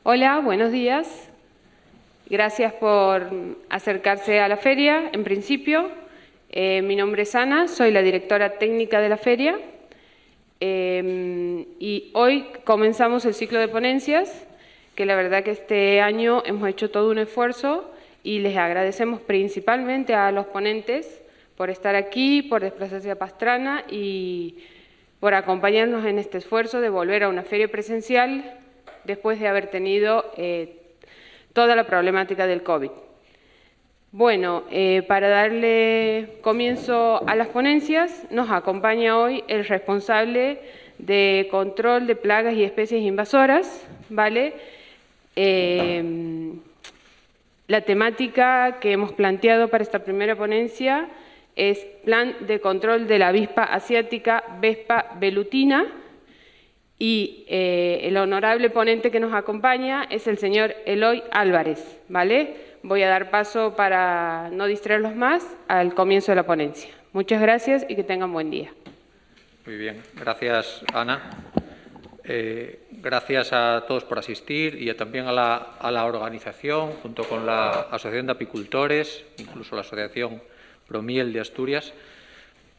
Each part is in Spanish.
Hola, buenos días. Gracias por acercarse a la feria, en principio. Mi nombre es Ana, soy la directora técnica de la feria. Y hoy comenzamos el ciclo de ponencias, que la verdad que este año hemos hecho todo un esfuerzo y les agradecemos principalmente a los ponentes por estar aquí, por desplazarse a Pastrana y por acompañarnos en este esfuerzo de volver a una feria presencial después de haber tenido toda la problemática del COVID. Bueno, para darle comienzo a las ponencias, nos acompaña hoy el responsable de control de plagas y especies invasoras, ¿vale? La temática que hemos planteado para esta primera ponencia es Plan de Control de la Avispa Asiática Vespa velutina, y el honorable ponente que nos acompaña es el señor Eloy Álvarez, ¿vale? Voy a dar paso, para no distraerlos más, al comienzo de la ponencia. Muchas gracias y que tengan buen día. Muy bien, gracias Ana. Gracias a todos por asistir y también a la organización, junto con la Asociación de Apicultores, incluso la Asociación Promiel de Asturias,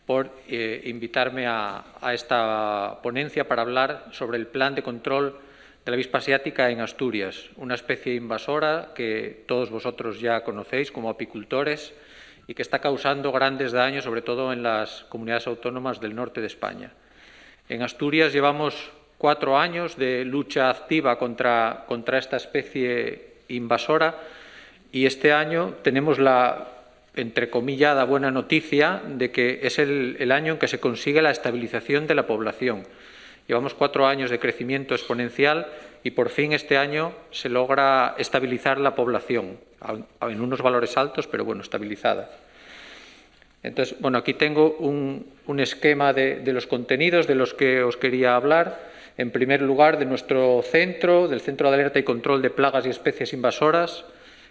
por invitarme a esta ponencia para hablar sobre el plan de control de la avispa asiática en Asturias, una especie invasora que todos vosotros ya conocéis como apicultores y que está causando grandes daños, sobre todo en las comunidades autónomas del norte de España. En Asturias llevamos 4 años de lucha activa contra esta especie invasora y este año tenemos la entrecomillada buena noticia de que es el año en que se consigue la estabilización de la población. Llevamos 4 años de crecimiento exponencial y por fin este año se logra estabilizar la población, en unos valores altos, pero bueno, estabilizada. Entonces, bueno, aquí tengo un esquema de los contenidos de los que os quería hablar. En primer lugar, de nuestro centro, del Centro de Alerta y Control de Plagas y Especies Invasoras.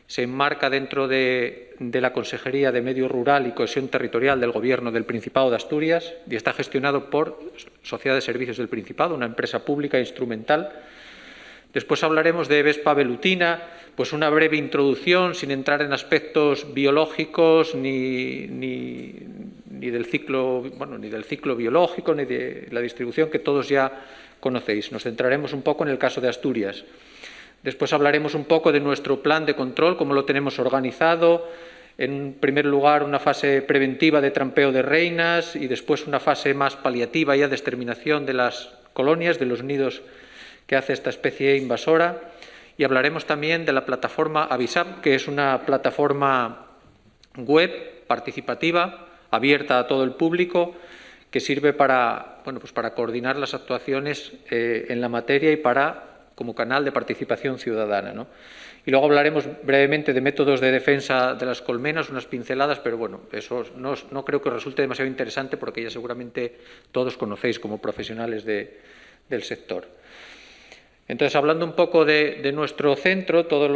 Se enmarca dentro de la Consejería de Medio Rural y Cohesión Territorial del Gobierno del Principado de Asturias y está gestionado por Sociedad de Servicios del Principado, una empresa pública instrumental. Después hablaremos de Vespa velutina, pues una breve introducción sin entrar en aspectos biológicos ni del ciclo biológico ni de la distribución que todos ya conocéis. Nos centraremos un poco en el caso de Asturias. Después hablaremos un poco de nuestro plan de control, cómo lo tenemos organizado. En primer lugar, una fase preventiva de trampeo de reinas y después una fase más paliativa ya de exterminación de las colonias, de los nidos que hace esta especie invasora. Y hablaremos también de la plataforma Avisap, que es una plataforma web participativa, abierta a todo el público, que sirve para coordinar las actuaciones en la materia y como canal de participación ciudadana, ¿no? Y luego hablaremos brevemente de métodos de defensa de las colmenas, unas pinceladas, pero bueno, eso no creo que os resulte demasiado interesante porque ya seguramente todos conocéis como profesionales del sector. Entonces, hablando un poco de nuestro centro, todos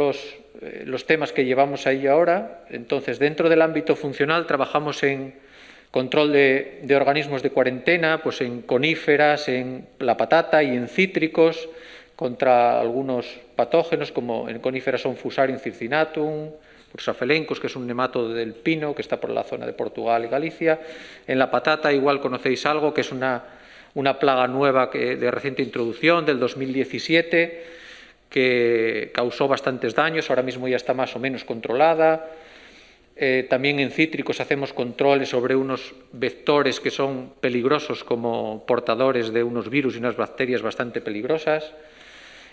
los temas que llevamos ahí ahora, entonces dentro del ámbito funcional trabajamos en control de organismos de cuarentena, pues en coníferas, en la patata y en cítricos, contra algunos patógenos, como en coníferas son Fusarium circinatum, Bursafelencos, que es un nematodo del pino, que está por la zona de Portugal y Galicia. En la patata igual conocéis algo, que es una plaga nueva de reciente introducción, del 2017, que causó bastantes daños, ahora mismo ya está más o menos controlada. También en cítricos hacemos controles sobre unos vectores que son peligrosos como portadores de unos virus y unas bacterias bastante peligrosas.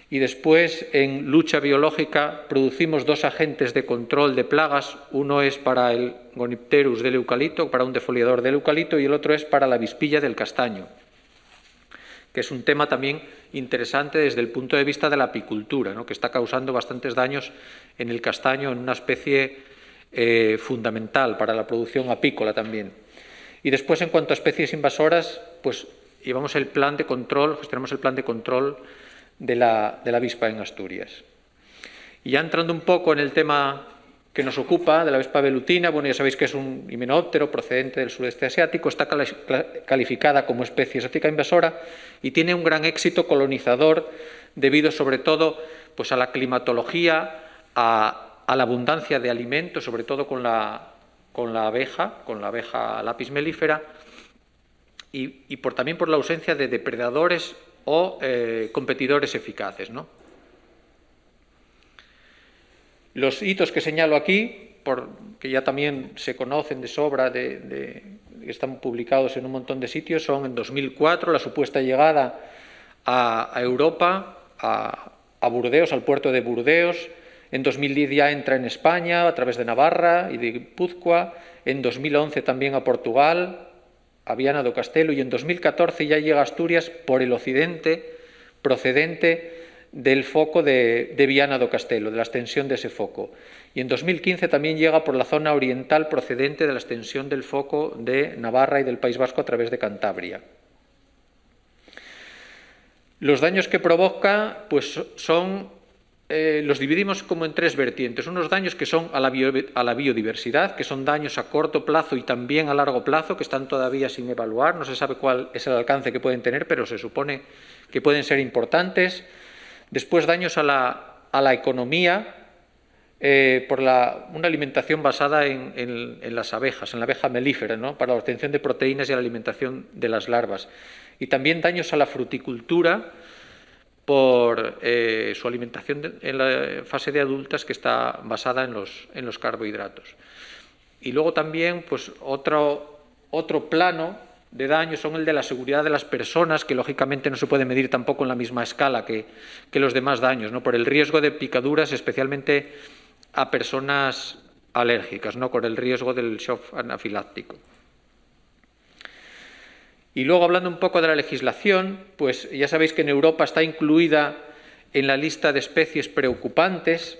Y después, en lucha biológica, producimos 2 agentes de control de plagas. Uno es para el Gonipterus del eucalipto, para un defoliador del eucalipto, y el otro es para la avispilla del castaño, que es un tema también interesante desde el punto de vista de la apicultura, ¿no?, que está causando bastantes daños en el castaño, en una especie fundamental para la producción apícola también. Y después, en cuanto a especies invasoras, pues llevamos el plan de control, gestionamos el plan de control de la avispa en Asturias. Y ya entrando un poco en el tema que nos ocupa, de la Vespa velutina, bueno, ya sabéis que es un himenóptero procedente del sureste asiático, está calificada como especie exótica invasora y tiene un gran éxito colonizador debido sobre todo pues a la climatología, a la abundancia de alimentos, sobre todo con la abeja lápiz melífera, y también por la ausencia de depredadores o competidores eficaces, ¿no? Los hitos que señalo aquí, que ya también se conocen de sobra, que están publicados en un montón de sitios, son en 2004 la supuesta llegada a Europa, a Burdeos, al puerto de Burdeos. En 2010 ya entra en España a través de Navarra y de Guipúzcoa. En 2011 también a Portugal, a Viana do Castelo, y en 2014 ya llega a Asturias por el occidente, procedente del foco de Viana do Castelo, de la extensión de ese foco. Y en 2015 también llega por la zona oriental procedente de la extensión del foco de Navarra y del País Vasco a través de Cantabria. Los daños que provoca pues los dividimos como en tres vertientes. Unos daños que son a la biodiversidad, que son daños a corto plazo y también a largo plazo, que están todavía sin evaluar. No se sabe cuál es el alcance que pueden tener, pero se supone que pueden ser importantes. Después, daños a la economía por una alimentación basada en las abejas, en la abeja melífera, ¿no?, para la obtención de proteínas y la alimentación de las larvas. Y también daños a la fruticultura por su alimentación en la fase de adultas, que está basada en los carbohidratos. Y luego también pues, otro plano de daños son el de la seguridad de las personas, que lógicamente no se puede medir tampoco en la misma escala que los demás daños, ¿no?, por el riesgo de picaduras, especialmente a personas alérgicas, ¿no?, por el riesgo del shock anafiláctico. Y luego, hablando un poco de la legislación, pues ya sabéis que en Europa está incluida en la lista de especies preocupantes,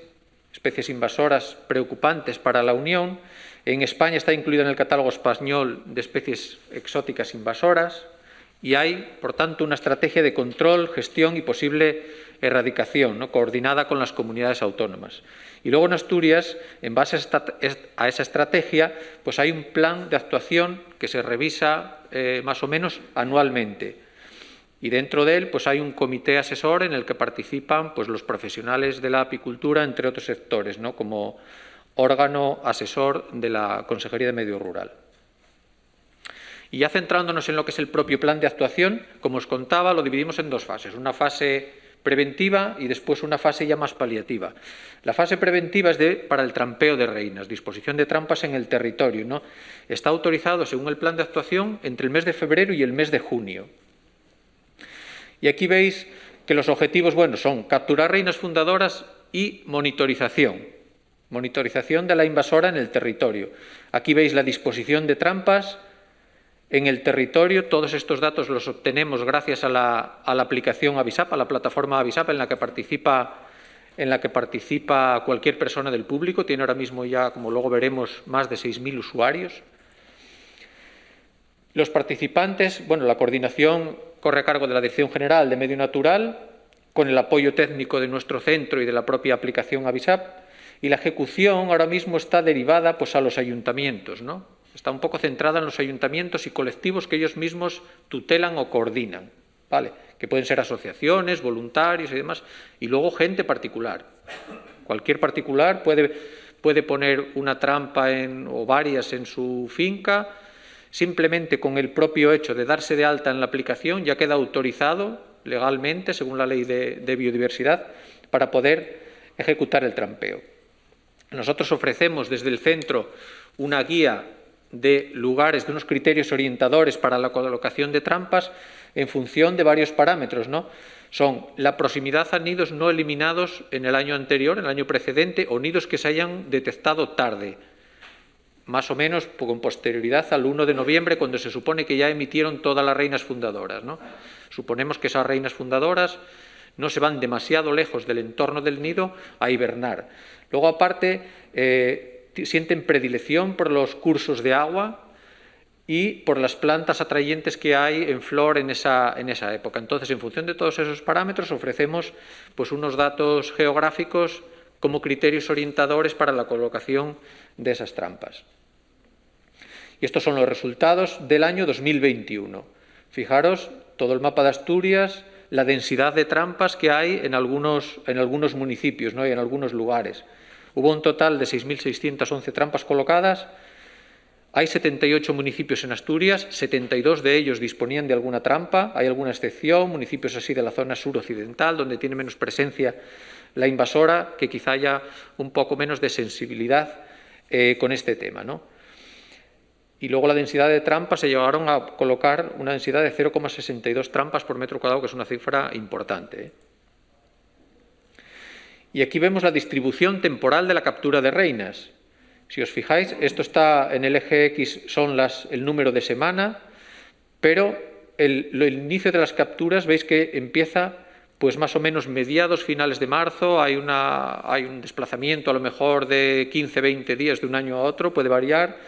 especies invasoras preocupantes para la Unión. En España está incluida en el catálogo español de especies exóticas invasoras, y hay, por tanto, una estrategia de control, gestión y posible erradicación, ¿no?, coordinada con las comunidades autónomas. Y luego en Asturias, en base a esa estrategia, pues hay un plan de actuación que se revisa más o menos anualmente. Y dentro de él pues hay un comité asesor en el que participan pues, los profesionales de la apicultura, entre otros sectores, ¿no?, como órgano asesor de la Consejería de Medio Rural. Y ya centrándonos en lo que es el propio plan de actuación, como os contaba, lo dividimos en dos fases. Una fase preventiva y después una fase ya más paliativa. La fase preventiva es para el trampeo de reinas, disposición de trampas en el territorio, ¿no? Está autorizado, según el plan de actuación, entre el mes de febrero y el mes de junio. Y aquí veis que los objetivos, bueno, son capturar reinas fundadoras y monitorización de la invasora en el territorio. Aquí veis la disposición de trampas en el territorio. Todos estos datos los obtenemos gracias a la aplicación Avisap, a la plataforma Avisap, en la que participa cualquier persona del público. Tiene ahora mismo ya, como luego veremos, más de 6.000 usuarios. Los participantes, bueno, la coordinación corre a cargo de la Dirección General de Medio Natural, con el apoyo técnico de nuestro centro y de la propia aplicación Avisap, y la ejecución ahora mismo está derivada pues, a los ayuntamientos, ¿no? Está un poco centrada en los ayuntamientos y colectivos que ellos mismos tutelan o coordinan, ¿vale?, que pueden ser asociaciones, voluntarios y demás, y luego gente particular. Cualquier particular puede poner una trampa o varias en su finca. Simplemente con el propio hecho de darse de alta en la aplicación ya queda autorizado legalmente, según la ley de biodiversidad, para poder ejecutar el trampeo. Nosotros ofrecemos desde el centro una guía de lugares, de unos criterios orientadores para la colocación de trampas en función de varios parámetros, ¿no? Son la proximidad a nidos no eliminados en el año anterior, en el año precedente, o nidos que se hayan detectado tarde, más o menos con posterioridad al 1 de noviembre, cuando se supone que ya emitieron todas las reinas fundadoras, ¿no? Suponemos que esas reinas fundadoras no se van demasiado lejos del entorno del nido a hibernar. Luego, aparte, sienten predilección por los cursos de agua y por las plantas atrayentes que hay en flor en esa época. Entonces, en función de todos esos parámetros, ofrecemos pues, unos datos geográficos como criterios orientadores para la colocación de esas trampas. Y estos son los resultados del año 2021. Fijaros, todo el mapa de Asturias, la densidad de trampas que hay en algunos municipios, ¿no? Y en algunos lugares. Hubo un total de 6.611 trampas colocadas. Hay 78 municipios en Asturias, 72 de ellos disponían de alguna trampa. Hay alguna excepción, municipios así de la zona suroccidental, donde tiene menos presencia la invasora, que quizá haya un poco menos de sensibilidad con este tema, ¿no? Y luego la densidad de trampas, se llegaron a colocar una densidad de 0,62 trampas por metro cuadrado, que es una cifra importante. Y aquí vemos la distribución temporal de la captura de reinas. Si os fijáis, esto está en el eje X, son el número de semana, pero el inicio de las capturas, veis que empieza pues más o menos mediados, finales de marzo, hay un desplazamiento a lo mejor de 15-20 días de un año a otro, puede variar.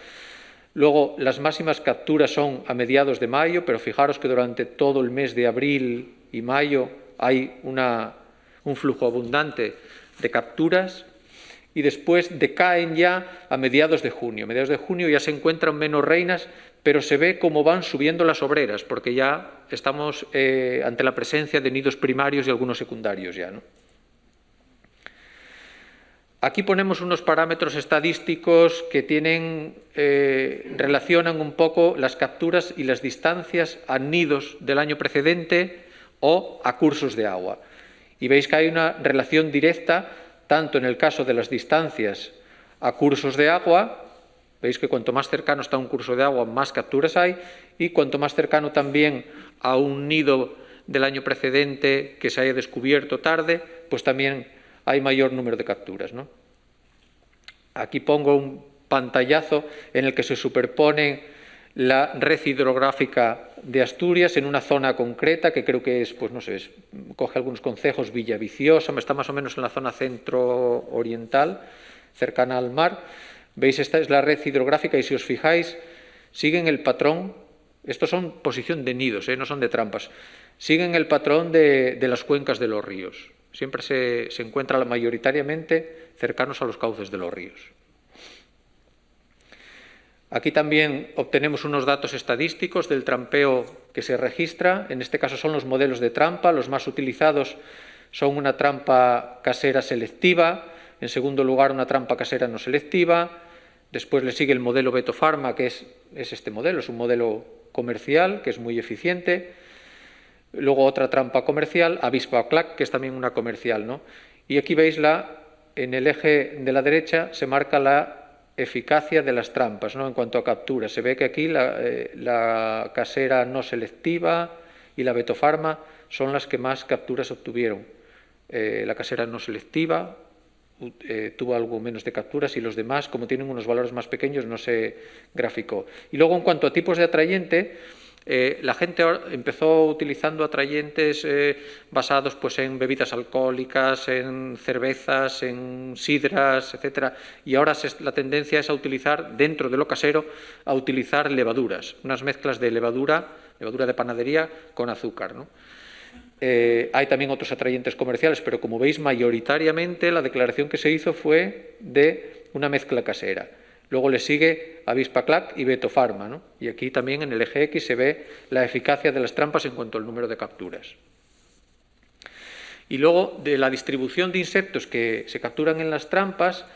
Luego, las máximas capturas son a mediados de mayo, pero fijaros que durante todo el mes de abril y mayo hay un flujo abundante de capturas, y después decaen ya a mediados de junio. A mediados de junio ya se encuentran menos reinas, pero se ve cómo van subiendo las obreras, porque ya estamos ante la presencia de nidos primarios y algunos secundarios ya, ¿no? Aquí ponemos unos parámetros estadísticos que relacionan un poco las capturas y las distancias a nidos del año precedente o a cursos de agua. Y veis que hay una relación directa, tanto en el caso de las distancias a cursos de agua, veis que cuanto más cercano está un curso de agua, más capturas hay, y cuanto más cercano también a un nido del año precedente que se haya descubierto tarde, pues también hay mayor número de capturas, ¿no? Aquí pongo un pantallazo en el que se superpone la red hidrográfica de Asturias en una zona concreta, que creo que es, pues no sé, coge algunos concejos, Villaviciosa, está más o menos en la zona centro-oriental, cercana al mar. Veis, esta es la red hidrográfica y si os fijáis, siguen el patrón, estos son posición de nidos, no son de trampas, siguen el patrón de las cuencas de los ríos. Siempre se encuentra mayoritariamente cercanos a los cauces de los ríos. Aquí también obtenemos unos datos estadísticos del trampeo que se registra. En este caso son los modelos de trampa. Los más utilizados son una trampa casera selectiva, en segundo lugar una trampa casera no selectiva, después le sigue el modelo Betofarma, que es este modelo, es un modelo comercial que es muy eficiente. Luego otra trampa comercial, Avispa Clack, que es también una comercial, ¿no? Y aquí veis en el eje de la derecha se marca la eficacia de las trampas, ¿no? En cuanto a captura. Se ve que aquí la casera no selectiva y la Betofarma son las que más capturas obtuvieron. La casera no selectiva tuvo algo menos de capturas y los demás, como tienen unos valores más pequeños, no se graficó. Y luego, en cuanto a tipos de atrayente, la gente empezó utilizando atrayentes basados pues, en bebidas alcohólicas, en cervezas, en sidras, etcétera, y ahora la tendencia es a utilizar, dentro de lo casero, a utilizar levaduras, unas mezclas de levadura de panadería con azúcar, ¿no? Hay también otros atrayentes comerciales, pero como veis, mayoritariamente la declaración que se hizo fue de una mezcla casera. Luego le sigue Avispa Clack y Betofarma, ¿no? Y aquí también en el eje X se ve la eficacia de las trampas en cuanto al número de capturas. Y luego, de la distribución de insectos que se capturan en las trampas,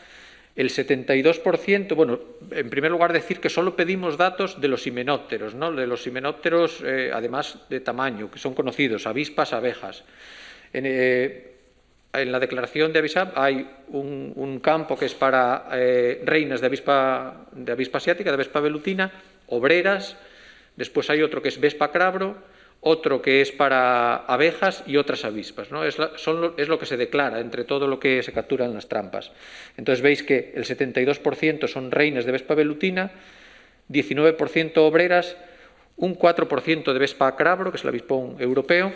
el 72%, bueno, en primer lugar decir que solo pedimos datos de los himenópteros, ¿no? De los himenópteros, además de tamaño, que son conocidos, avispas, abejas. En la declaración de Avisap hay un campo que es para reinas de avispa asiática, de Vespa velutina, obreras, después hay otro que es Vespa crabro, otro que es para abejas y otras avispas, ¿no? Es lo que se declara entre todo lo que se captura en las trampas. Entonces veis que el 72% son reinas de Vespa velutina, 19% obreras, un 4% de Vespa crabro, que es el avispón europeo,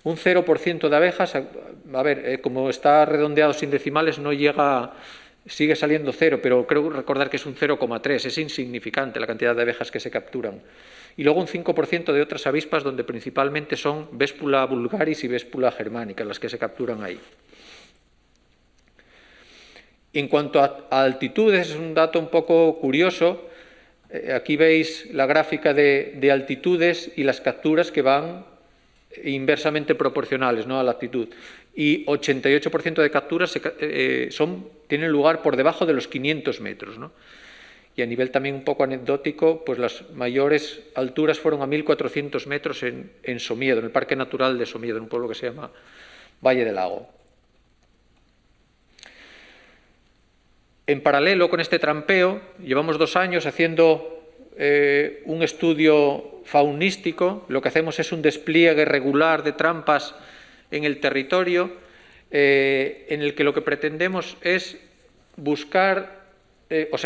un 0% de abejas. A ver, como está redondeado sin decimales, no llega, sigue saliendo 0, pero creo recordar que es un 0,3, es insignificante la cantidad de abejas que se capturan. Y luego un 5% de otras avispas, donde principalmente son Vespula vulgaris y Vespula germanica, las que se capturan ahí. En cuanto a altitudes, es un dato un poco curioso. Aquí veis la gráfica de altitudes y las capturas que van inversamente proporcionales, ¿no?, a la altitud. Y 88% de capturas tienen lugar por debajo de los 500 metros, ¿no? Y a nivel también un poco anecdótico, pues las mayores alturas fueron a 1.400 metros en Somiedo, en el Parque Natural de Somiedo, en un pueblo que se llama Valle del Lago. En paralelo con este trampeo, llevamos 2 años haciendo un estudio faunístico. Lo que hacemos es un despliegue regular de trampas en el territorio, en el que lo que pretendemos es buscar,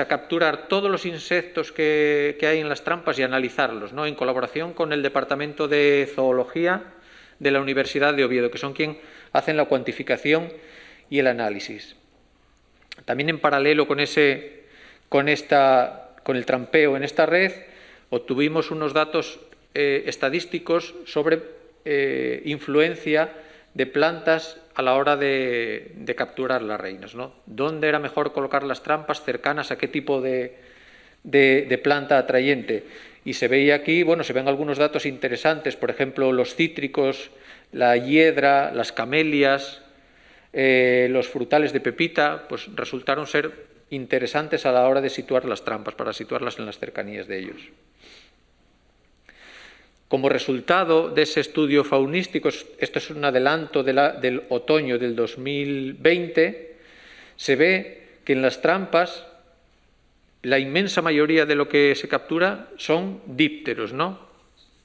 capturar todos los insectos que hay en las trampas y analizarlos, ¿no?, en colaboración con el Departamento de Zoología de la Universidad de Oviedo, que son quienes hacen la cuantificación y el análisis. También en paralelo con el trampeo en esta red, obtuvimos unos datos estadísticos sobre influencia de plantas a la hora de capturar las reinas, ¿no? ¿Dónde era mejor colocar las trampas cercanas a qué tipo de planta atrayente? Y se veía aquí, bueno, se ven algunos datos interesantes, por ejemplo, los cítricos, la hiedra, las camelias, los frutales de pepita, pues resultaron ser interesantes a la hora de situar las trampas, para situarlas en las cercanías de ellos. Como resultado de ese estudio faunístico, esto es un adelanto del otoño del 2020, se ve que en las trampas la inmensa mayoría de lo que se captura son dípteros, ¿no?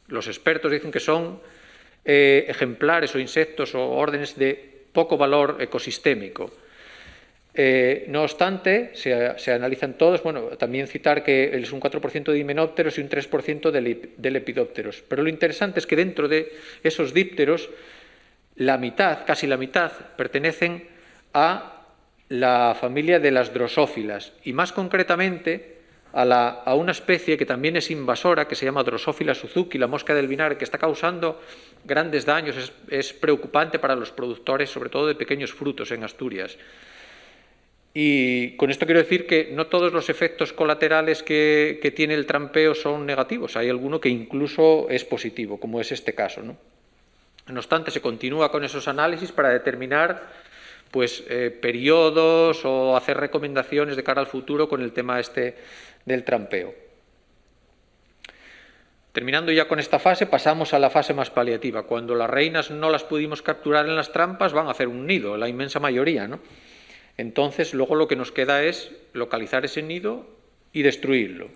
Los expertos dicen que son ejemplares o insectos o órdenes de poco valor ecosistémico. No obstante, se analizan todos. Bueno, también citar que es un 4% de himenópteros y un 3% de lepidópteros. Pero lo interesante es que dentro de esos dípteros, la mitad, casi la mitad, pertenecen a la familia de las drosófilas, y más concretamente a una especie que también es invasora, que se llama Drosophila suzuki, la mosca del vinagre, que está causando grandes daños. Es preocupante para los productores, sobre todo de pequeños frutos en Asturias. Y con esto quiero decir que no todos los efectos colaterales que tiene el trampeo son negativos. Hay alguno que incluso es positivo, como es este caso, ¿no? No obstante, se continúa con esos análisis para determinar, pues, periodos o hacer recomendaciones de cara al futuro con el tema del trampeo. Terminando ya con esta fase, pasamos a la fase más paliativa. Cuando las reinas no las pudimos capturar en las trampas, van a hacer un nido, la inmensa mayoría, ¿no? Entonces, luego lo que nos queda es localizar ese nido y destruirlo.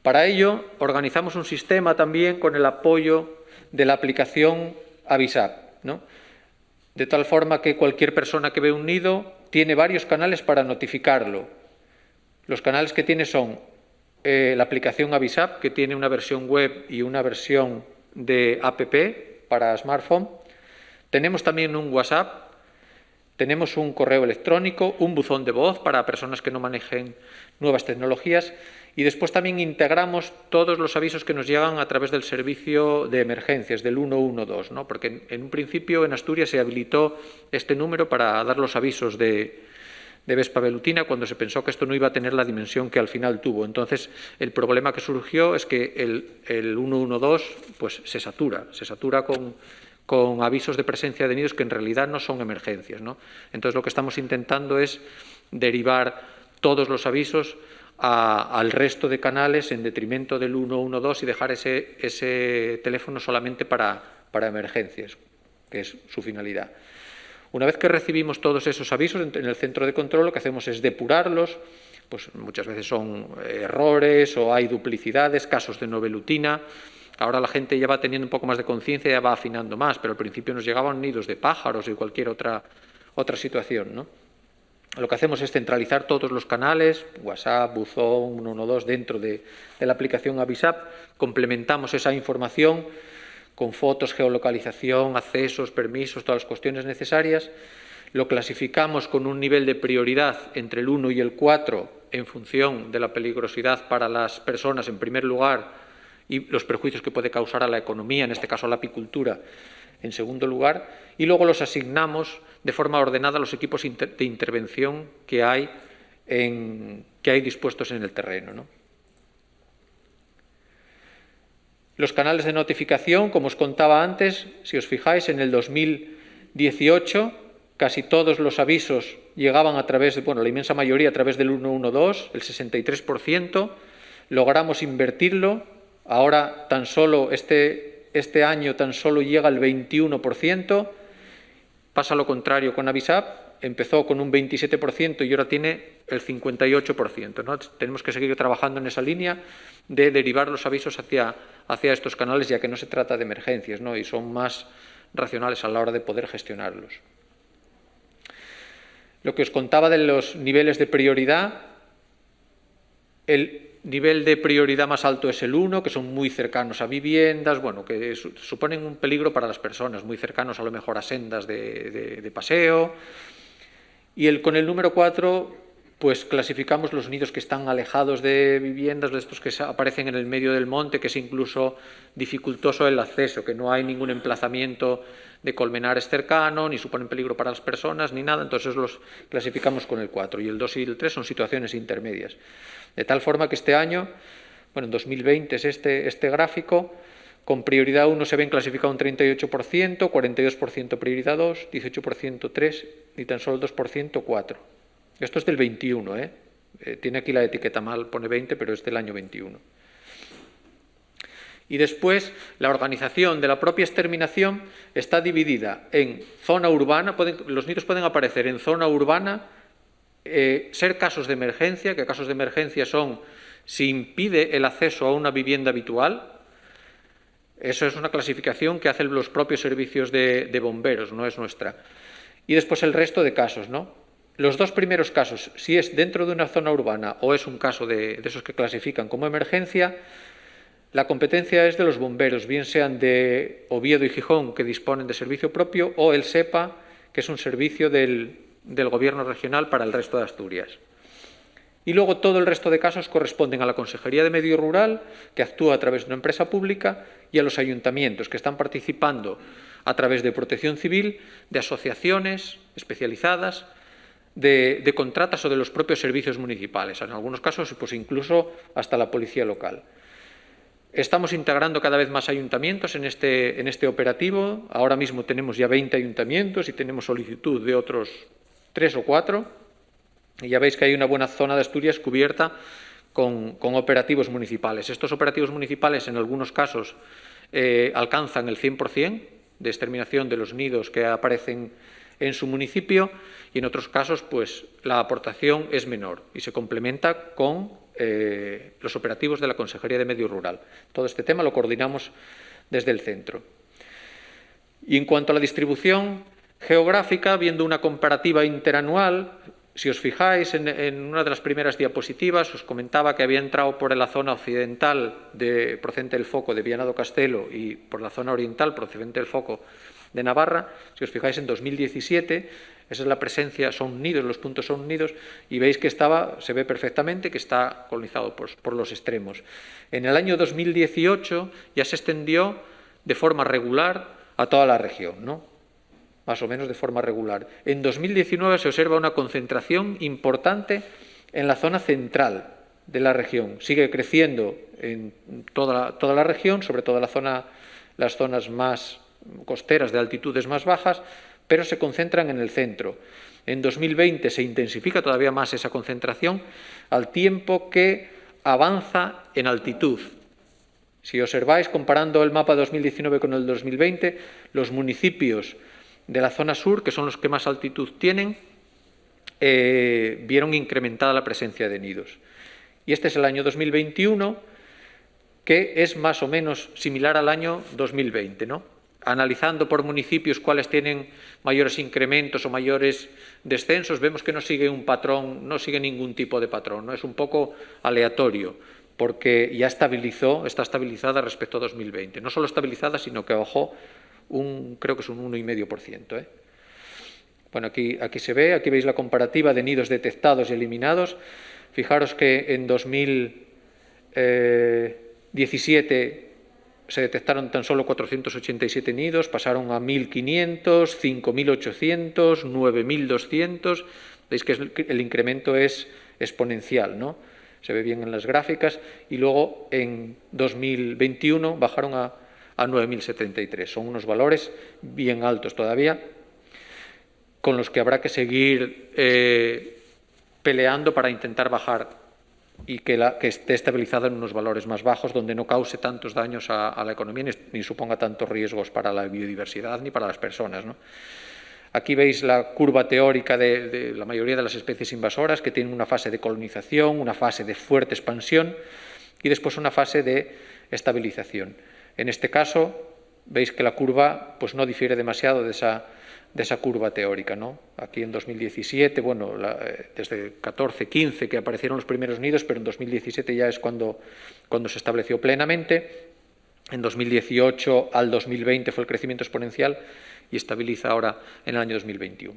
Para ello, organizamos un sistema también con el apoyo de la aplicación Avisap, ¿no? De tal forma que cualquier persona que ve un nido tiene varios canales para notificarlo. Los canales que tiene son la aplicación Avisap, que tiene una versión web y una versión de app para smartphone. Tenemos también un WhatsApp. Tenemos un correo electrónico, un buzón de voz para personas que no manejen nuevas tecnologías, y después también integramos todos los avisos que nos llegan a través del servicio de emergencias, del 112, ¿no? Porque en un principio en Asturias se habilitó este número para dar los avisos de Vespa velutina, cuando se pensó que esto no iba a tener la dimensión que al final tuvo. Entonces, el problema que surgió es que el 112 pues, se satura con avisos de presencia de nidos que en realidad no son emergencias, ¿no? Entonces, lo que estamos intentando es derivar todos los avisos al resto de canales en detrimento del 112 y dejar ese teléfono solamente para emergencias, que es su finalidad. Una vez que recibimos todos esos avisos en el centro de control, lo que hacemos es depurarlos. Pues muchas veces son errores o hay duplicidades, casos de novelutina. Ahora la gente ya va teniendo un poco más de conciencia, ya va afinando más, pero al principio nos llegaban nidos de pájaros y cualquier otra situación, ¿no? Lo que hacemos es centralizar todos los canales, WhatsApp, buzón, 112, dentro de la aplicación Avisap. Complementamos esa información con fotos, geolocalización, accesos, permisos, todas las cuestiones necesarias. Lo clasificamos con un nivel de prioridad entre el 1 y el 4 en función de la peligrosidad para las personas, en primer lugar, y los perjuicios que puede causar a la economía, en este caso a la apicultura, en segundo lugar, y luego los asignamos de forma ordenada a los equipos de intervención que hay dispuestos en el terreno, ¿no? Los canales de notificación, como os contaba antes, si os fijáis, en el 2018 casi todos los avisos llegaban a través, la inmensa mayoría a través del 112, el 63%. Logramos invertirlo. Ahora tan solo este año tan solo llega al 21%. Pasa lo contrario con Avisap. Empezó con un 27% y ahora tiene el 58%, ¿no? Tenemos que seguir trabajando en esa línea de derivar los avisos hacia estos canales, ya que no se trata de emergencias, ¿no? Y son más racionales a la hora de poder gestionarlos. Lo que os contaba de los niveles de prioridad, el nivel de prioridad más alto es el 1, que son muy cercanos a viviendas, que suponen un peligro para las personas, muy cercanos a lo mejor a sendas de paseo. Y con el número 4, pues clasificamos los nidos que están alejados de viviendas, de estos que aparecen en el medio del monte, que es incluso dificultoso el acceso, que no hay ningún emplazamiento de colmenares cercano, ni suponen peligro para las personas, ni nada. Entonces los clasificamos con el 4. Y el 2 y el 3 son situaciones intermedias. De tal forma que este año, en 2020 es este gráfico, con prioridad 1 se ven clasificado un 38%, 42% prioridad 2, 18% 3 y tan solo 2% 4. Esto es del 21, tiene aquí la etiqueta mal, pone 20, pero es del año 21. Y después, la organización de la propia exterminación está dividida en zona urbana, los nidos pueden aparecer en zona urbana, ser casos de emergencia, que casos de emergencia son si impide el acceso a una vivienda habitual. Eso es una clasificación que hacen los propios servicios de bomberos, no es nuestra. Y después el resto de casos, ¿no? Los dos primeros casos, si es dentro de una zona urbana o es un caso de esos que clasifican como emergencia, la competencia es de los bomberos, bien sean de Oviedo y Gijón, que disponen de servicio propio, o el SEPA, que es un servicio del Gobierno regional para el resto de Asturias. Y luego todo el resto de casos corresponden a la Consejería de Medio Rural, que actúa a través de una empresa pública, y a los ayuntamientos, que están participando a través de Protección Civil, de asociaciones especializadas, de contratas o de los propios servicios municipales. En algunos casos, pues incluso hasta la policía local. Estamos integrando cada vez más ayuntamientos en este operativo. Ahora mismo tenemos ya 20 ayuntamientos y tenemos solicitud de otros 3 o 4. Y ya veis que hay una buena zona de Asturias cubierta con operativos municipales. Estos operativos municipales, en algunos casos, alcanzan el 100% de exterminación de los nidos que aparecen en su municipio, y en otros casos, pues, la aportación es menor y se complementa con los operativos de la Consejería de Medio Rural. Todo este tema lo coordinamos desde el centro. Y en cuanto a la distribución geográfica, viendo una comparativa interanual, si os fijáis en una de las primeras diapositivas, os comentaba que había entrado por la zona occidental procedente del foco de Viana do Castelo y por la zona oriental procedente del foco de Navarra. Si os fijáis en 2017, esa es la presencia, son nidos, los puntos son nidos, y veis que se ve perfectamente que está colonizado por los extremos. En el año 2018 ya se extendió de forma regular a toda la región, ¿no? Más o menos de forma regular. En 2019 se observa una concentración importante en la zona central de la región. Sigue creciendo en toda la región, sobre todo las zonas más costeras de altitudes más bajas, pero se concentran en el centro. En 2020 se intensifica todavía más esa concentración al tiempo que avanza en altitud. Si observáis, comparando el mapa 2019 con el 2020, los municipios de la zona sur, que son los que más altitud tienen, vieron incrementada la presencia de nidos. Y este es el año 2021, que es más o menos similar al año 2020, ¿no? Analizando por municipios cuáles tienen mayores incrementos o mayores descensos, vemos que no sigue un patrón, no sigue ningún tipo de patrón, ¿no? Es un poco aleatorio, porque ya está estabilizada respecto a 2020. No solo estabilizada, sino que bajó creo que es un 1,5%. Bueno, aquí se ve, aquí veis la comparativa de nidos detectados y eliminados. Fijaros que en 2017 se detectaron tan solo 487 nidos, pasaron a 1.500, 5.800, 9.200. Veis que el incremento es exponencial, ¿no? se ve bien en las gráficas, y luego en 2021 bajaron a 9.073. Son unos valores bien altos todavía, con los que habrá que seguir peleando para intentar bajar y que esté estabilizada en unos valores más bajos, donde no cause tantos daños a la economía ni suponga tantos riesgos para la biodiversidad ni para las personas, ¿no? Aquí veis la curva teórica de la mayoría de las especies invasoras, que tienen una fase de colonización, una fase de fuerte expansión y después una fase de estabilización. En este caso, veis que la curva pues, no difiere demasiado de esa curva teórica, ¿no? Aquí en 2017, bueno, desde 14, 15 que aparecieron los primeros nidos, pero en 2017 ya es cuando se estableció plenamente. En 2018 al 2020 fue el crecimiento exponencial y estabiliza ahora en el año 2021.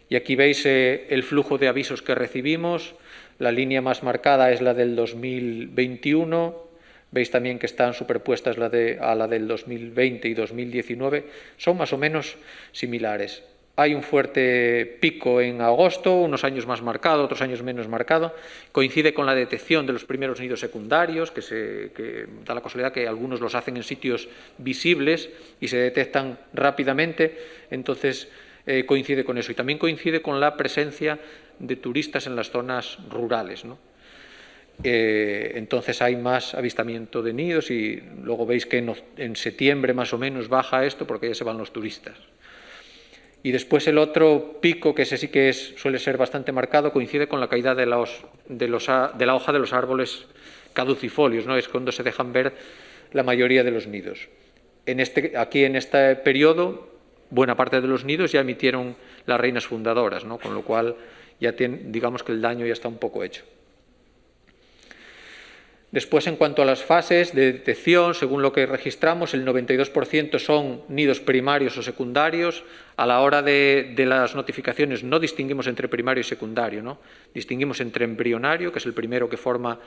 Y aquí veis el flujo de avisos que recibimos. La línea más marcada es la del 2021. Veis también que están superpuestas a la del 2020 y 2019. Son más o menos similares. Hay un fuerte pico en agosto, unos años más marcado, otros años menos marcado. Coincide con la detección de los primeros nidos secundarios, que da la casualidad que algunos los hacen en sitios visibles y se detectan rápidamente. Entonces, coincide con eso. Y también coincide con la presencia de turistas en las zonas rurales, ¿no? Entonces hay más avistamiento de nidos y luego veis que en septiembre más o menos baja esto porque ya se van los turistas. Y después el otro pico, que ese sí que suele ser bastante marcado, coincide con la caída de la hoja de los árboles caducifolios, ¿no? Es cuando se dejan ver la mayoría de los nidos. Aquí en este periodo, buena parte de los nidos ya emitieron las reinas fundadoras, ¿no? Con lo cual ya digamos que el daño ya está un poco hecho. Después, en cuanto a las fases de detección, según lo que registramos, el 92% son nidos primarios o secundarios. A la hora de las notificaciones no distinguimos entre primario y secundario, ¿no? Distinguimos entre embrionario, que es el primero que forma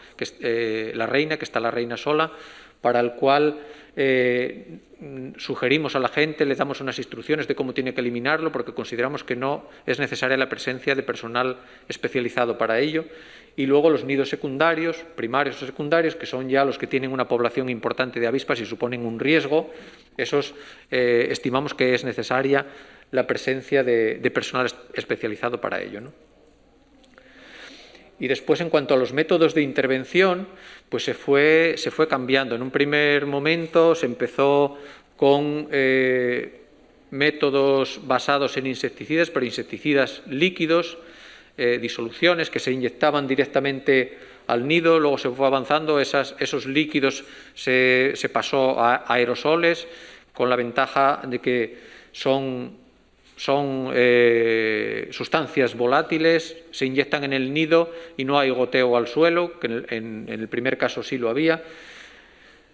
la reina, que está la reina sola, para el cual sugerimos a la gente, le damos unas instrucciones de cómo tiene que eliminarlo, porque consideramos que no es necesaria la presencia de personal especializado para ello. Y luego los nidos secundarios, primarios o secundarios, que son ya los que tienen una población importante de avispas y suponen un riesgo, esos estimamos que es necesaria la presencia de personal especializado para ello, ¿no? Y después, en cuanto a los métodos de intervención, pues se fue cambiando. En un primer momento se empezó con métodos basados en insecticidas, pero insecticidas líquidos, disoluciones que se inyectaban directamente al nido. Luego se fue avanzando, esos líquidos se pasó a aerosoles, con la ventaja de que son sustancias volátiles, se inyectan en el nido y no hay goteo al suelo, que en el primer caso sí lo había.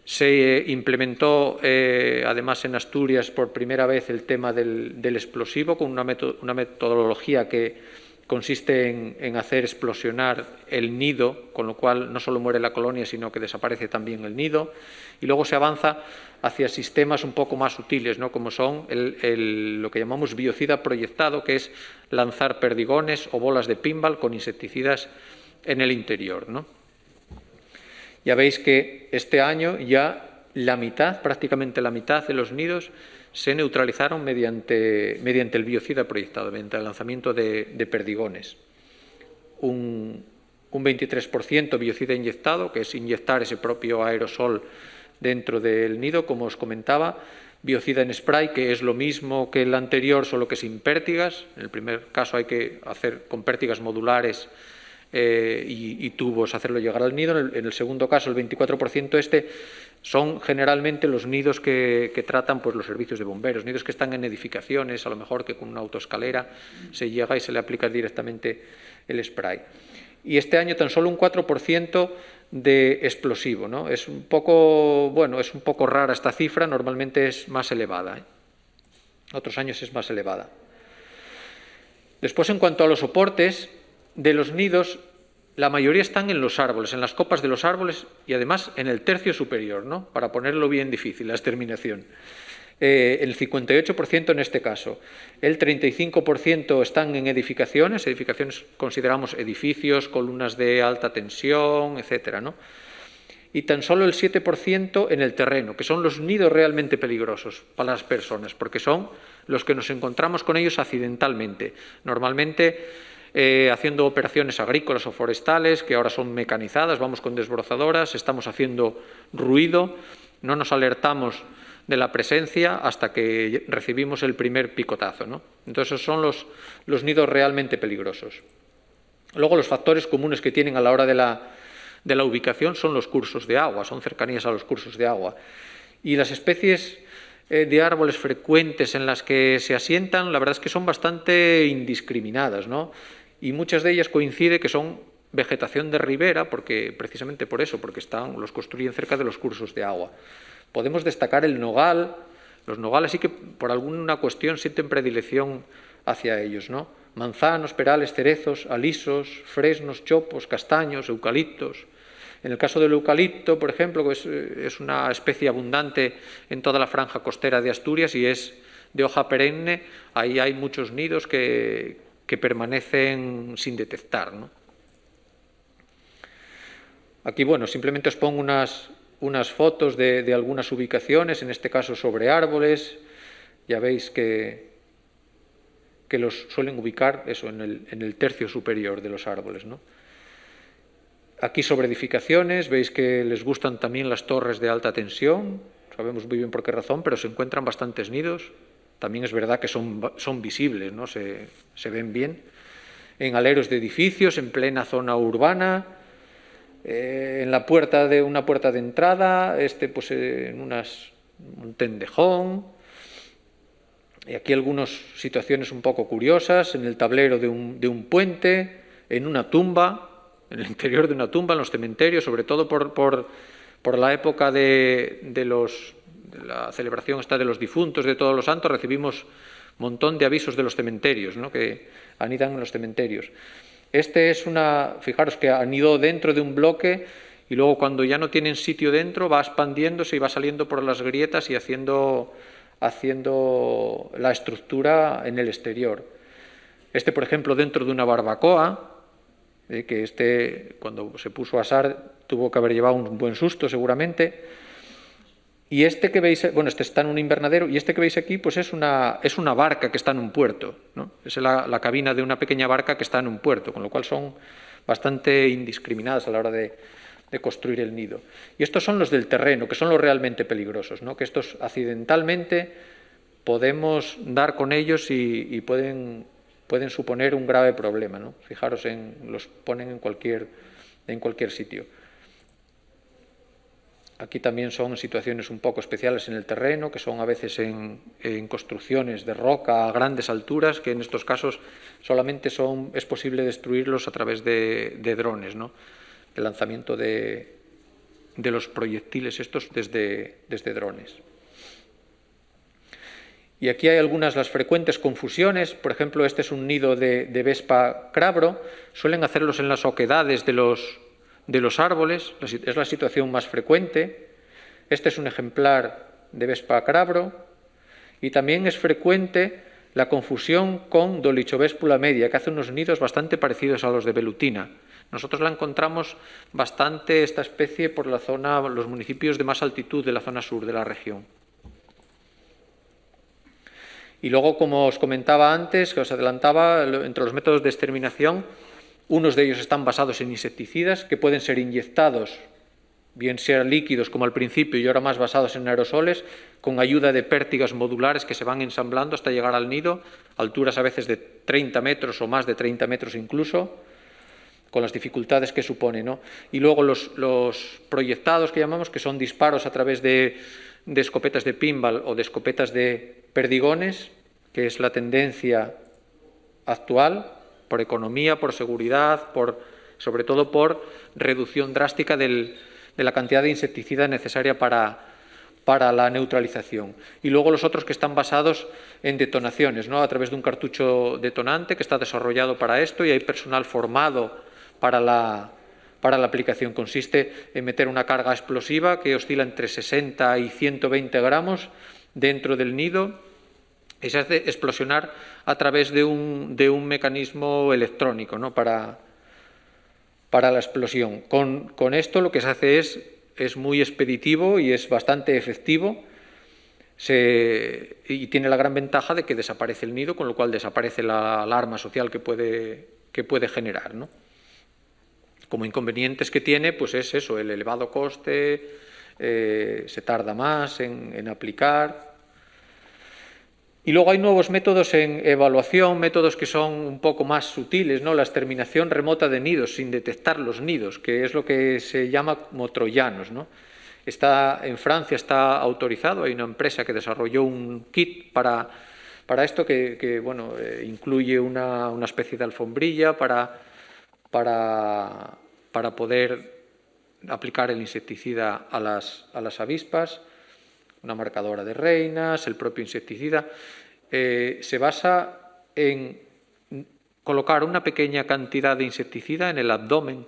Se implementó, además en Asturias, por primera vez el tema del explosivo, con una metodología que consiste en hacer explosionar el nido, con lo cual no solo muere la colonia, sino que desaparece también el nido. Y luego se avanza hacia sistemas un poco más sutiles, ¿no? Como son lo que llamamos biocida proyectado, que es lanzar perdigones o bolas de pinball con insecticidas en el interior, ¿no? Ya veis que este año ya prácticamente la mitad de los nidos se neutralizaron mediante el biocida proyectado, mediante el lanzamiento de perdigones. Un 23% biocida inyectado, que es inyectar ese propio aerosol dentro del nido, como os comentaba. Biocida en spray, que es lo mismo que el anterior, solo que sin pértigas. En el primer caso hay que hacer con pértigas modulares y tubos, hacerlo llegar al nido. En el segundo caso, el 24% son generalmente los nidos que tratan pues, los servicios de bomberos, nidos que están en edificaciones, a lo mejor que con una autoescalera se llega y se le aplica directamente el spray. Y este año tan solo un 4% de explosivo, ¿no? Es un poco rara esta cifra, normalmente es más elevada, ¿eh? Otros años es más elevada. Después, en cuanto a los soportes de los nidos, la mayoría están en los árboles, en las copas de los árboles y además en el tercio superior, ¿no? Para ponerlo bien difícil, la exterminación. el 58% en este caso. El 35% están en edificaciones. Edificaciones consideramos edificios, columnas de alta tensión, etcétera, ¿no? Y tan solo el 7% en el terreno, que son los nidos realmente peligrosos para las personas, porque son los que nos encontramos con ellos accidentalmente. Normalmente haciendo operaciones agrícolas o forestales, que ahora son mecanizadas, vamos con desbrozadoras, estamos haciendo ruido, no nos alertamos de la presencia hasta que recibimos el primer picotazo, ¿no? Entonces, esos son los nidos realmente peligrosos. Luego, los factores comunes que tienen a la hora de la ubicación son los cursos de agua, son cercanías a los cursos de agua. Y las especies de árboles frecuentes en las que se asientan, la verdad es que son bastante indiscriminadas, ¿no? Y muchas de ellas coincide que son vegetación de ribera, precisamente por eso, porque los construyen cerca de los cursos de agua. Podemos destacar el nogal. Los nogales sí que por alguna cuestión sienten predilección hacia ellos, ¿no? Manzanos, perales, cerezos, alisos, fresnos, chopos, castaños, eucaliptos. En el caso del eucalipto, por ejemplo, que es una especie abundante en toda la franja costera de Asturias y es de hoja perenne, ahí hay muchos nidos que permanecen sin detectar, ¿no? Aquí, bueno, simplemente os pongo unas fotos de algunas ubicaciones, en este caso sobre árboles. Ya veis que los suelen ubicar eso, en el tercio superior de los árboles, ¿no? Aquí sobre edificaciones, veis que les gustan también las torres de alta tensión, sabemos muy bien por qué razón, pero se encuentran bastantes nidos. También es verdad que son visibles, ¿no? Se ven bien. En aleros de edificios, en plena zona urbana, en la puerta de una puerta de entrada, pues en un tendejón. Y aquí algunas situaciones un poco curiosas, en el tablero de un puente, en una tumba, en el interior de una tumba, en los cementerios, sobre todo por la época de la celebración esta de los difuntos, de todos los santos, recibimos un montón de avisos de los cementerios, ¿no? Que anidan en los cementerios. Fijaros que anidó dentro de un bloque y luego cuando ya no tienen sitio dentro va expandiéndose y va saliendo por las grietas y haciendo la estructura en el exterior. Por ejemplo, dentro de una barbacoa, que cuando se puso a asar tuvo que haber llevado un buen susto seguramente. Y que veis, bueno, está en un invernadero, y que veis aquí pues es una barca que está en un puerto, ¿no? Es la cabina de una pequeña barca que está en un puerto, con lo cual son bastante indiscriminadas a la hora de construir el nido. Y estos son los del terreno, que son los realmente peligrosos, ¿no? Que estos accidentalmente podemos dar con ellos y pueden suponer un grave problema, ¿no? Fijaros, los ponen en cualquier sitio. Aquí también son situaciones un poco especiales en el terreno, que son a veces en construcciones de roca a grandes alturas, que en estos casos solamente es posible destruirlos a través de drones, ¿no? El lanzamiento de los proyectiles estos desde drones. Y aquí hay las frecuentes confusiones. Por ejemplo, este es un nido de vespa crabro. Suelen hacerlos en las oquedades de los árboles, es la situación más frecuente. Este es un ejemplar de vespa crabro y también es frecuente la confusión con Dolichovéspula media, que hace unos nidos bastante parecidos a los de velutina. Nosotros la encontramos bastante, esta especie, por los municipios de más altitud de la zona sur de la región. Y luego, como os comentaba antes, que os adelantaba, entre los métodos de exterminación, unos de ellos están basados en insecticidas que pueden ser inyectados, bien sean líquidos como al principio y ahora más basados en aerosoles, con ayuda de pértigas modulares que se van ensamblando hasta llegar al nido, alturas a veces de 30 metros o más de 30 metros incluso, con las dificultades que supone, ¿no? Y luego los proyectados que llamamos, que son disparos a través de escopetas de pinball o de escopetas de perdigones, que es la tendencia actual, por economía, por seguridad, sobre todo por reducción drástica de la cantidad de insecticida necesaria para la neutralización. Y luego los otros que están basados en detonaciones, ¿no? A través de un cartucho detonante que está desarrollado para esto y hay personal formado para la aplicación. Consiste en meter una carga explosiva que oscila entre 60 y 120 gramos dentro del nido y se hace explosionar a través de un mecanismo electrónico, ¿no?, para la explosión. Con esto lo que se hace es muy expeditivo y es bastante efectivo y tiene la gran ventaja de que desaparece el nido, con lo cual desaparece la alarma social que puede generar, ¿no? Como inconvenientes que tiene, pues es eso, el elevado coste, se tarda más en aplicar. Y luego hay nuevos métodos en evaluación, métodos que son un poco más sutiles, ¿no? La exterminación remota de nidos, sin detectar los nidos, que es lo que se llama como troyanos, ¿no? En Francia está autorizado, hay una empresa que desarrolló un kit para esto que bueno, incluye una especie de alfombrilla para poder aplicar el insecticida a las avispas, una marcadora de reinas, el propio insecticida. Se basa en colocar una pequeña cantidad de insecticida en el abdomen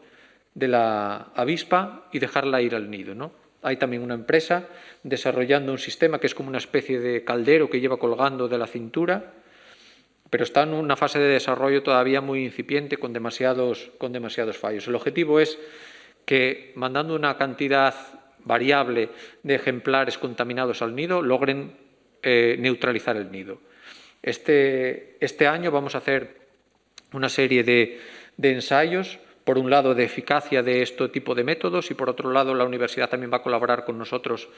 de la avispa y dejarla ir al nido, ¿no? Hay también una empresa desarrollando un sistema que es como una especie de caldero que lleva colgando de la cintura, pero está en una fase de desarrollo todavía muy incipiente con demasiados fallos. El objetivo es que, mandando una cantidad variable de ejemplares contaminados al nido, logren neutralizar el nido. Este año vamos a hacer una serie de ensayos, por un lado de eficacia de este tipo de métodos y por otro lado la universidad también va a colaborar con nosotros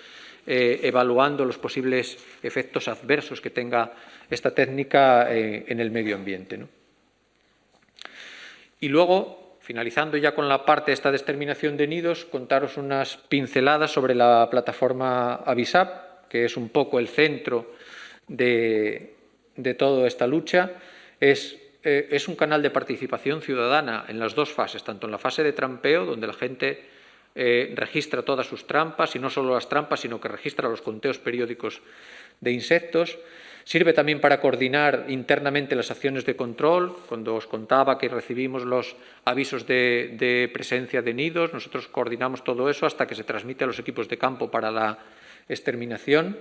evaluando los posibles efectos adversos que tenga esta técnica en el medio ambiente, ¿no? Y luego, finalizando ya con la parte esta de exterminación de nidos, contaros unas pinceladas sobre la plataforma Avisap, que es un poco el centro de toda esta lucha. Es un canal de participación ciudadana en las dos fases, tanto en la fase de trampeo, donde la gente registra todas sus trampas, y no solo las trampas, sino que registra los conteos periódicos de insectos. Sirve también para coordinar internamente las acciones de control. Cuando os contaba que recibimos los avisos de presencia de nidos, nosotros coordinamos todo eso hasta que se transmite a los equipos de campo para la exterminación.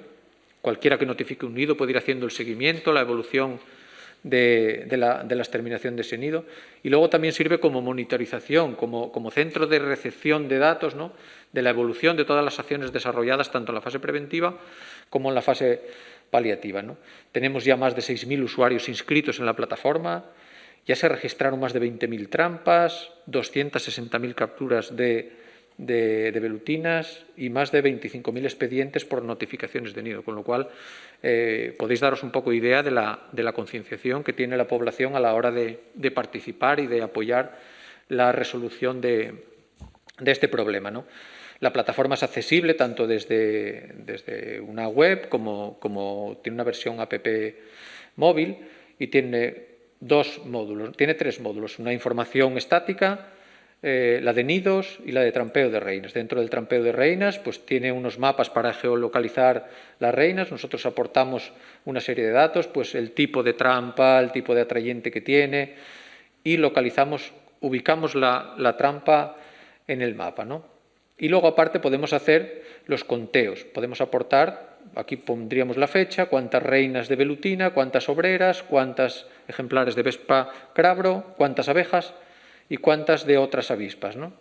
Cualquiera que notifique un nido puede ir haciendo el seguimiento, la evolución de la exterminación de ese nido. Y luego también sirve como monitorización, como centro de recepción de datos, ¿no?, de la evolución de todas las acciones desarrolladas tanto en la fase preventiva como en la fase paliativa, ¿no? Tenemos ya más de 6.000 usuarios inscritos en la plataforma, ya se registraron más de 20.000 trampas, 260.000 capturas de velutinas y más de 25.000 expedientes por notificaciones de nido, con lo cual podéis daros un poco idea de la concienciación que tiene la población a la hora de participar y de apoyar la resolución de este problema, ¿no? La plataforma es accesible tanto desde una web como tiene una versión app móvil y tiene tres módulos, una información estática, la de nidos y la de trampeo de reinas. Dentro del trampeo de reinas, pues tiene unos mapas para geolocalizar las reinas. Nosotros aportamos una serie de datos, pues el tipo de trampa, el tipo de atrayente que tiene y ubicamos la trampa en el mapa, ¿no? Y luego, aparte, podemos hacer los conteos. Podemos aportar, aquí pondríamos la fecha, cuántas reinas de velutina, cuántas obreras, cuántos ejemplares de vespa crabro, cuántas abejas y cuántas de otras avispas, ¿no?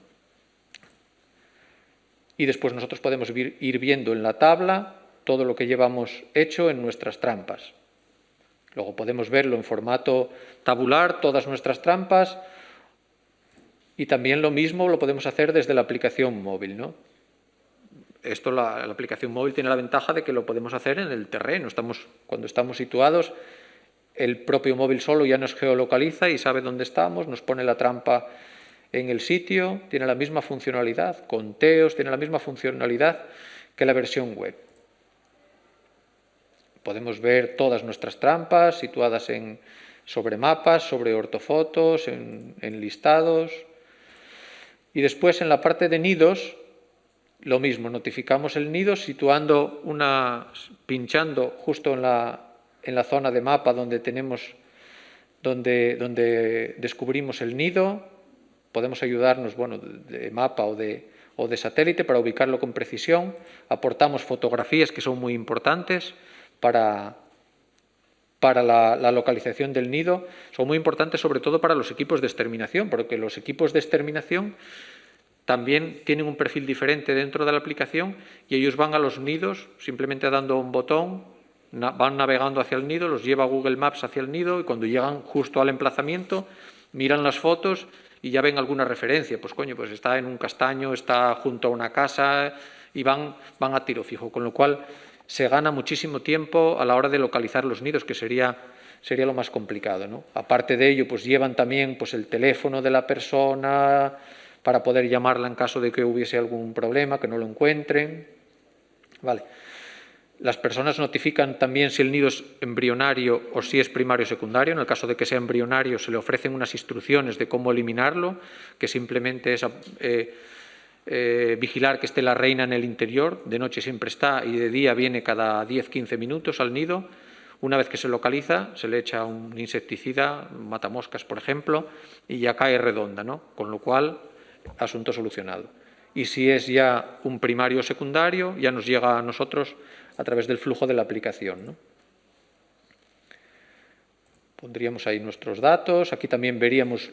Y después nosotros podemos ir viendo en la tabla todo lo que llevamos hecho en nuestras trampas. Luego podemos verlo en formato tabular, todas nuestras trampas, y también lo mismo lo podemos hacer desde la aplicación móvil, ¿no? La aplicación móvil tiene la ventaja de que lo podemos hacer en el terreno. Cuando estamos situados, el propio móvil solo ya nos geolocaliza y sabe dónde estamos, nos pone la trampa en el sitio, tiene la misma funcionalidad, conteos, tiene la misma funcionalidad que la versión web. Podemos ver todas nuestras trampas situadas sobre mapas, sobre ortofotos, en listados. Y después, en la parte de nidos, lo mismo, notificamos el nido pinchando justo en la zona de mapa donde descubrimos el nido. Podemos ayudarnos, bueno, de mapa o de satélite para ubicarlo con precisión. Aportamos fotografías que son muy importantes para la localización del nido, son muy importantes sobre todo para los equipos de exterminación, porque los equipos de exterminación también tienen un perfil diferente dentro de la aplicación y ellos van a los nidos simplemente dando un botón, van navegando hacia el nido, los lleva Google Maps hacia el nido y cuando llegan justo al emplazamiento miran las fotos y ya ven alguna referencia, pues coño, pues está en un castaño, está junto a una casa y van a tiro fijo, con lo cual se gana muchísimo tiempo a la hora de localizar los nidos, que sería lo más complicado, ¿no? Aparte de ello, pues llevan también pues, el teléfono de la persona para poder llamarla en caso de que hubiese algún problema, que no lo encuentren. Vale. Las personas notifican también si el nido es embrionario o si es primario o secundario. En el caso de que sea embrionario, se le ofrecen unas instrucciones de cómo eliminarlo, que simplemente es vigilar que esté la reina en el interior. De noche siempre está y de día viene cada 10-15 minutos al nido. Una vez que se localiza, se le echa un insecticida, matamoscas, por ejemplo, y ya cae redonda, ¿no? Con lo cual, asunto solucionado. Y si es ya un primario o secundario, ya nos llega a nosotros a través del flujo de la aplicación, ¿no? Pondríamos ahí nuestros datos. Aquí también veríamos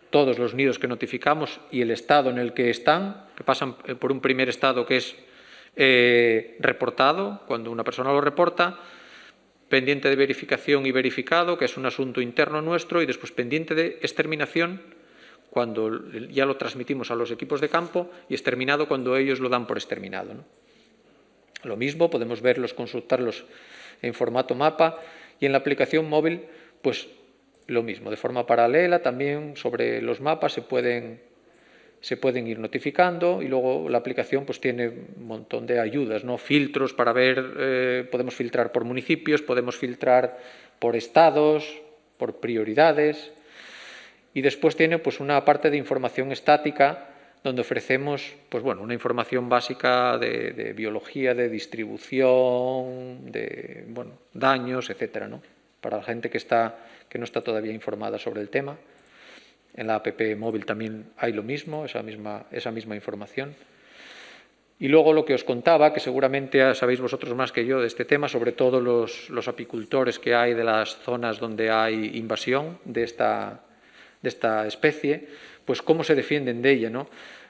todos los nidos que notificamos y el estado en el que están, que pasan por un primer estado que es reportado, cuando una persona lo reporta, pendiente de verificación y verificado, que es un asunto interno nuestro, y después pendiente de exterminación, cuando ya lo transmitimos a los equipos de campo, y exterminado cuando ellos lo dan por exterminado, ¿no? Lo mismo, podemos verlos, consultarlos en formato mapa, y en la aplicación móvil, pues lo mismo, de forma paralela también sobre los mapas se pueden ir notificando y luego la aplicación pues tiene un montón de ayudas, ¿no? Filtros para ver, podemos filtrar por municipios, podemos filtrar por estados, por prioridades y después tiene pues una parte de información estática donde ofrecemos pues bueno, una información básica de biología, de distribución, de bueno, daños, etcétera, ¿no? Para la gente que no está todavía informada sobre el tema. En la app móvil también hay lo mismo, esa misma información. Y luego lo que os contaba, que seguramente sabéis vosotros más que yo de este tema, sobre todo los apicultores que hay de las zonas donde hay invasión de esta especie, pues cómo se defienden de ella, ¿no?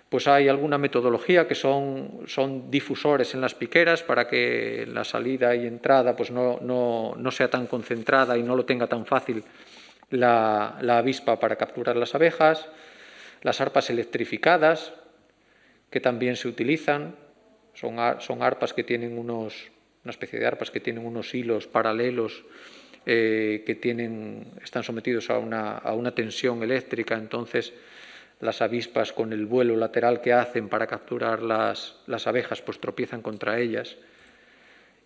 Pues hay alguna metodología que son difusores en las piqueras para que la salida y entrada pues no sea tan concentrada y no lo tenga tan fácil la avispa para capturar las abejas, las arpas electrificadas, que también se utilizan, son arpas que tienen una especie de arpas que tienen unos hilos paralelos que están sometidos a una tensión eléctrica, entonces las avispas con el vuelo lateral que hacen para capturar las abejas pues tropiezan contra ellas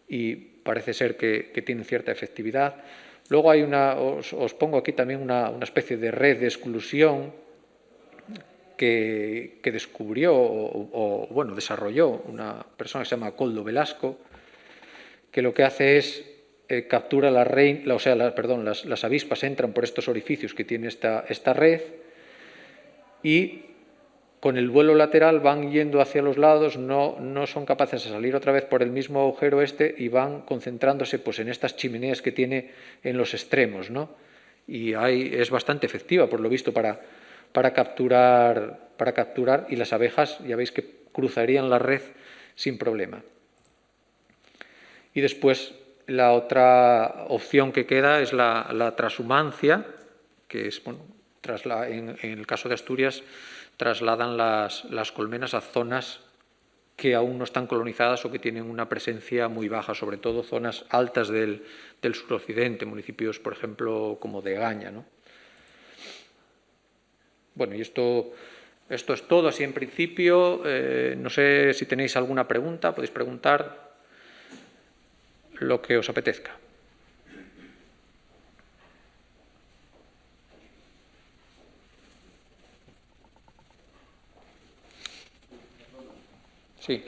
y parece ser que tienen cierta efectividad. Luego hay os pongo aquí también una especie de red de exclusión que descubrió o bueno, desarrolló una persona que se llama Coldo Velasco, que lo que hace es captura las avispas entran por estos orificios que tiene esta red y con el vuelo lateral van yendo hacia los lados, no son capaces de salir otra vez por el mismo agujero y van concentrándose pues, en estas chimeneas que tiene en los extremos, ¿no? Y es bastante efectiva, por lo visto, para capturar y las abejas, ya veis que cruzarían la red sin problema. Y después la otra opción que queda es la transhumancia, que es, bueno, en el caso de Asturias, trasladan las colmenas a zonas que aún no están colonizadas o que tienen una presencia muy baja, sobre todo zonas altas del suroccidente, municipios, por ejemplo, como de Gaña, ¿no? Bueno, y esto es todo así en principio. No sé si tenéis alguna pregunta, podéis preguntar lo que os apetezca. Sí.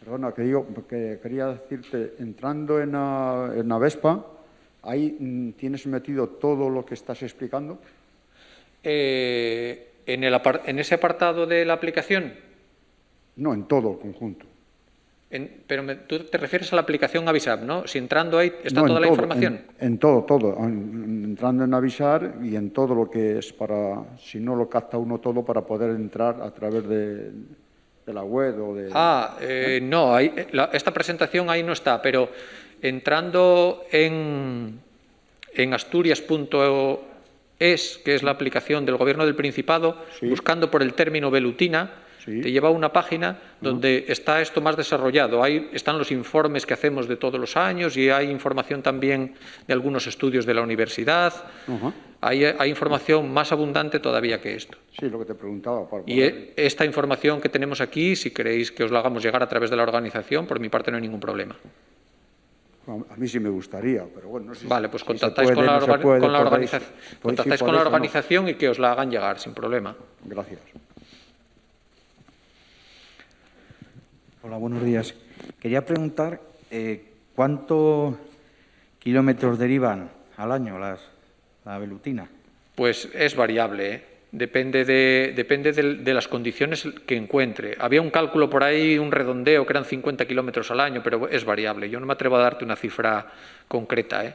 Perdona, que quería decirte, entrando en la Vespa, ¿ahí tienes metido todo lo que estás explicando? En ese apartado de la aplicación. No, en todo el conjunto. Pero tú te refieres a la aplicación Avisap, ¿no? Si entrando ahí está No, toda en la todo, información. En todo. Entrando en Avisar y en todo lo que es para, si no lo capta uno todo, para poder entrar a través de la web o de... No, esta presentación ahí no está, pero entrando en asturias.es, que es la aplicación del Gobierno del Principado, Sí. buscando por el término velutina, Sí. te lleva a una página donde está esto más desarrollado. Ahí están los informes que hacemos de todos los años y hay información también de algunos estudios de la universidad. Ajá. Hay información más abundante todavía que esto. Sí, lo que te preguntaba. Para Y poder- esta información que tenemos aquí, si queréis que os la hagamos llegar a través de la organización, por mi parte no hay ningún problema. A mí sí me gustaría, pero bueno, no sé Vale, pues si se contactáis puede, con la, no se puede, podéis- contactáis si con la podéis o no. organización y que os la hagan llegar, sin problema. Gracias. Hola, buenos días. Quería preguntar ¿cuántos kilómetros derivan al año la velutina? Pues es variable, ¿eh? Depende de las condiciones que encuentre. Había un cálculo por ahí, un redondeo, que eran 50 kilómetros al año, pero es variable. Yo no me atrevo a darte una cifra concreta, ¿eh?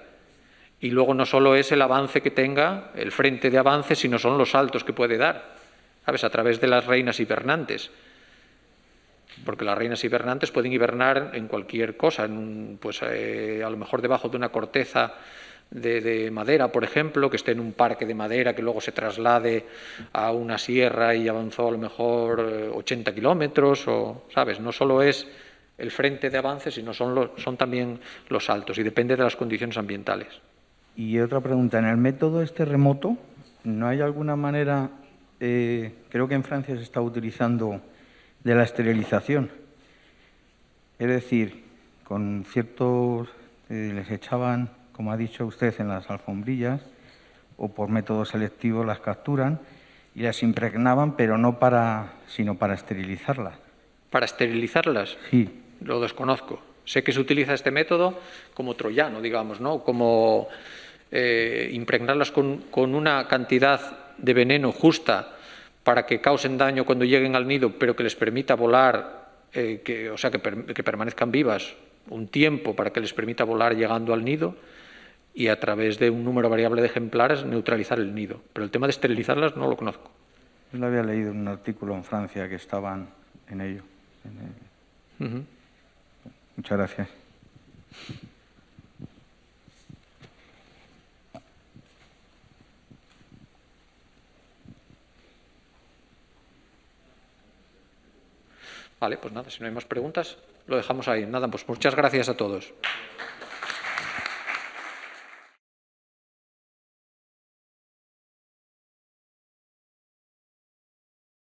Y luego no solo es el avance que tenga, el frente de avance, sino son los saltos que puede dar, ¿sabes? A través de las reinas hibernantes. Porque las reinas hibernantes pueden hibernar en cualquier cosa, a lo mejor debajo de una corteza de madera, por ejemplo, que esté en un parque de madera que luego se traslade a una sierra y avanzó a lo mejor 80 kilómetros, ¿sabes? No solo es el frente de avance, sino son también los saltos y depende de las condiciones ambientales. Y otra pregunta, en el método este remoto, ¿no hay alguna manera, creo que en Francia se está utilizando, de la esterilización? Es decir, con ciertos, les echaban, como ha dicho usted, en las alfombrillas, o por método selectivo las capturan y las impregnaban, pero no sino para esterilizarlas. ¿Para esterilizarlas? Sí. Lo desconozco. Sé que se utiliza este método como troyano, digamos, ¿no? Como impregnarlas con una cantidad de veneno justa para que causen daño cuando lleguen al nido, pero que les permita volar, que permanezcan vivas un tiempo para que les permita volar llegando al nido y a través de un número variable de ejemplares neutralizar el nido. Pero el tema de esterilizarlas no lo conozco. Yo lo había leído en un artículo en Francia que estaban en ello. Muchas gracias. Vale, pues nada, si no hay más preguntas, lo dejamos ahí. Nada, pues muchas gracias a todos.